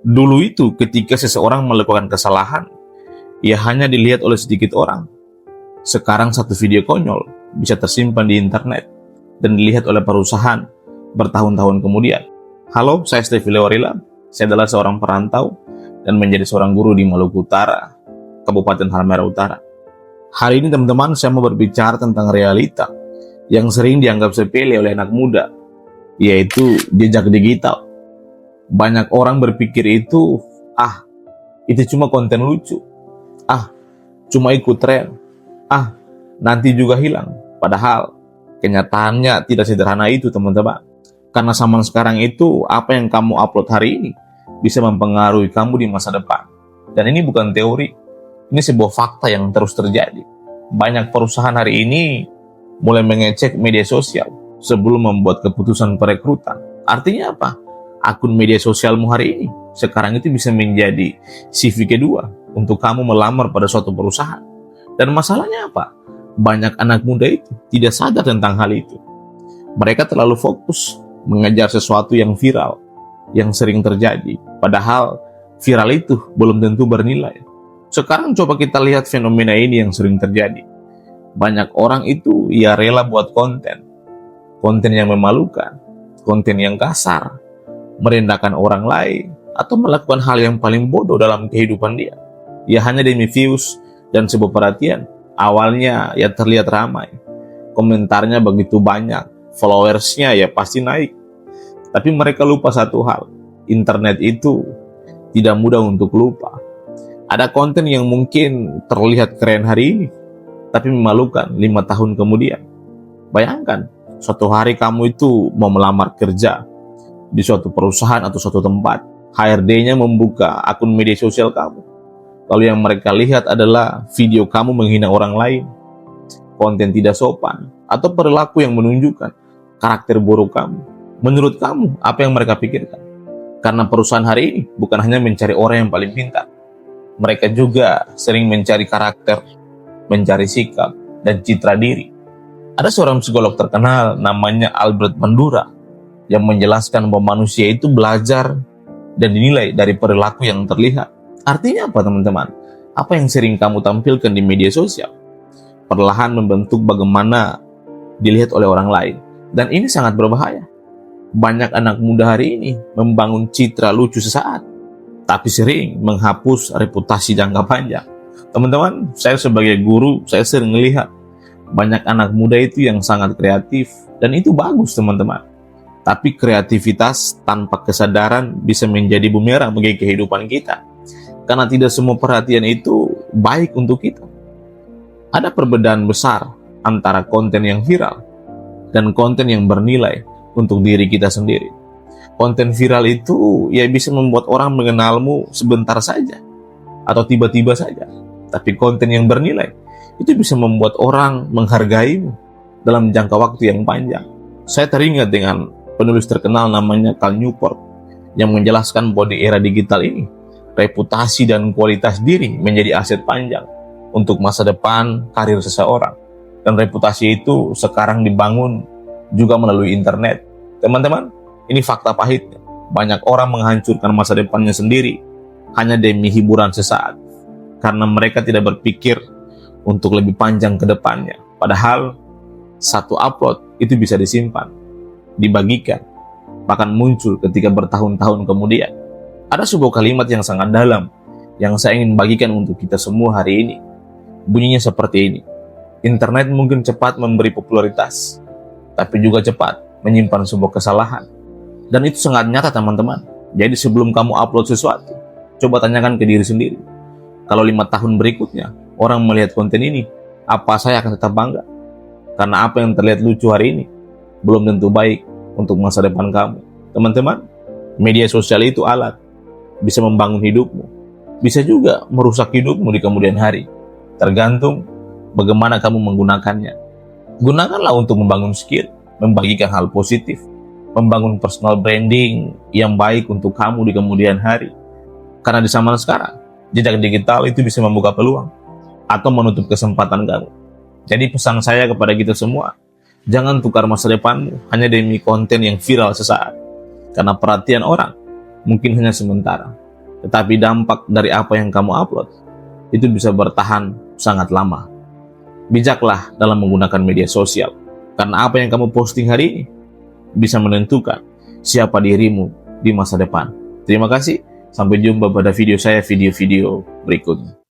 Dulu itu ketika seseorang melakukan kesalahan, ia hanya dilihat oleh sedikit orang. Sekarang satu video konyol bisa tersimpan di internet dan dilihat oleh perusahaan bertahun-tahun kemudian. Halo, saya Stevie Lewarila. Saya adalah seorang perantau dan menjadi seorang guru di Maluku Utara, Kabupaten Halmahera Utara. Hari ini teman-teman, saya mau berbicara tentang realita yang sering dianggap sepele oleh anak muda, yaitu jejak digital. Banyak orang berpikir itu cuma konten lucu, cuma ikut tren, nanti juga hilang. Padahal kenyataannya tidak sederhana itu teman-teman. Karena zaman sekarang itu, apa yang kamu upload hari ini bisa mempengaruhi kamu di masa depan. Dan ini bukan teori, ini sebuah fakta yang terus terjadi. Banyak perusahaan hari ini mulai mengecek media sosial sebelum membuat keputusan perekrutan. Artinya apa? Akun media sosialmu hari ini sekarang itu bisa menjadi CV kedua untuk kamu melamar pada suatu perusahaan. Dan masalahnya apa? Banyak anak muda itu tidak sadar tentang hal itu. Mereka terlalu fokus mengejar sesuatu yang viral, yang sering terjadi. Padahal viral itu belum tentu bernilai. Sekarang coba kita lihat fenomena ini yang sering terjadi. Banyak orang itu rela buat konten yang memalukan, konten yang kasar, merendahkan orang lain, atau melakukan hal yang paling bodoh dalam kehidupan dia. Ya hanya demi views dan sebuah perhatian. Awalnya terlihat ramai, komentarnya begitu banyak, followersnya pasti naik. Tapi mereka lupa satu hal, internet itu tidak mudah untuk lupa. Ada konten yang mungkin terlihat keren hari ini, tapi memalukan 5 tahun kemudian. Bayangkan, suatu hari kamu itu mau melamar kerja di suatu perusahaan atau suatu tempat. HRD-nya membuka akun media sosial kamu. Lalu yang mereka lihat adalah video kamu menghina orang lain, konten tidak sopan, atau perilaku yang menunjukkan karakter buruk kamu. Menurut kamu, apa yang mereka pikirkan? Karena perusahaan hari ini bukan hanya mencari orang yang paling pintar. Mereka juga sering mencari karakter, mencari sikap, dan citra diri. Ada seorang psikolog terkenal namanya Albert Bandura yang menjelaskan bahwa manusia itu belajar dan dinilai dari perilaku yang terlihat. Artinya apa teman-teman? Apa yang sering kamu tampilkan di media sosial perlahan membentuk bagaimana dilihat oleh orang lain. Dan ini sangat berbahaya. Banyak anak muda hari ini membangun citra lucu sesaat, tapi sering menghapus reputasi jangka panjang. Teman-teman, saya sebagai guru, saya sering melihat banyak anak muda itu yang sangat kreatif, dan itu bagus teman-teman. Tapi kreativitas tanpa kesadaran bisa menjadi bumerang bagi kehidupan kita. Karena tidak semua perhatian itu baik untuk kita. Ada perbedaan besar antara konten yang viral dan konten yang bernilai untuk diri kita sendiri. Konten viral itu bisa membuat orang mengenalmu sebentar saja atau tiba-tiba saja. Tapi konten yang bernilai itu bisa membuat orang menghargaimu dalam jangka waktu yang panjang. Saya teringat dengan penulis terkenal namanya Cal Newport yang menjelaskan bahwa di era digital ini, reputasi dan kualitas diri menjadi aset panjang untuk masa depan karir seseorang. Dan reputasi itu sekarang dibangun juga melalui internet. Teman-teman, ini fakta pahitnya. Banyak orang menghancurkan masa depannya sendiri hanya demi hiburan sesaat. Karena mereka tidak berpikir untuk lebih panjang ke depannya. Padahal, satu upload itu bisa disimpan, dibagikan, bahkan muncul ketika bertahun-tahun kemudian. Ada sebuah kalimat yang sangat dalam yang saya ingin bagikan untuk kita semua hari ini. Bunyinya seperti ini. Internet mungkin cepat memberi popularitas, tapi juga cepat menyimpan sebuah kesalahan. Dan itu sangat nyata teman-teman. Jadi sebelum kamu upload sesuatu, coba tanyakan ke diri sendiri. Kalau 5 tahun berikutnya, orang melihat konten ini, apa saya akan tetap bangga? Karena apa yang terlihat lucu hari ini, belum tentu baik untuk masa depan kamu. Teman-teman, media sosial itu alat. Bisa membangun hidupmu. Bisa juga merusak hidupmu di kemudian hari. Tergantung bagaimana kamu menggunakannya. Gunakanlah untuk membangun skill, membagikan hal positif, membangun personal branding yang baik untuk kamu di kemudian hari. Karena di zaman sekarang, jejak digital itu bisa membuka peluang atau menutup kesempatan kamu. Jadi pesan saya kepada kita semua, jangan tukar masa depanmu hanya demi konten yang viral sesaat. Karena perhatian orang mungkin hanya sementara, tetapi dampak dari apa yang kamu upload itu bisa bertahan sangat lama. Bijaklah dalam menggunakan media sosial, karena apa yang kamu posting hari ini bisa menentukan siapa dirimu di masa depan. Terima kasih, sampai jumpa pada video saya, video-video berikutnya.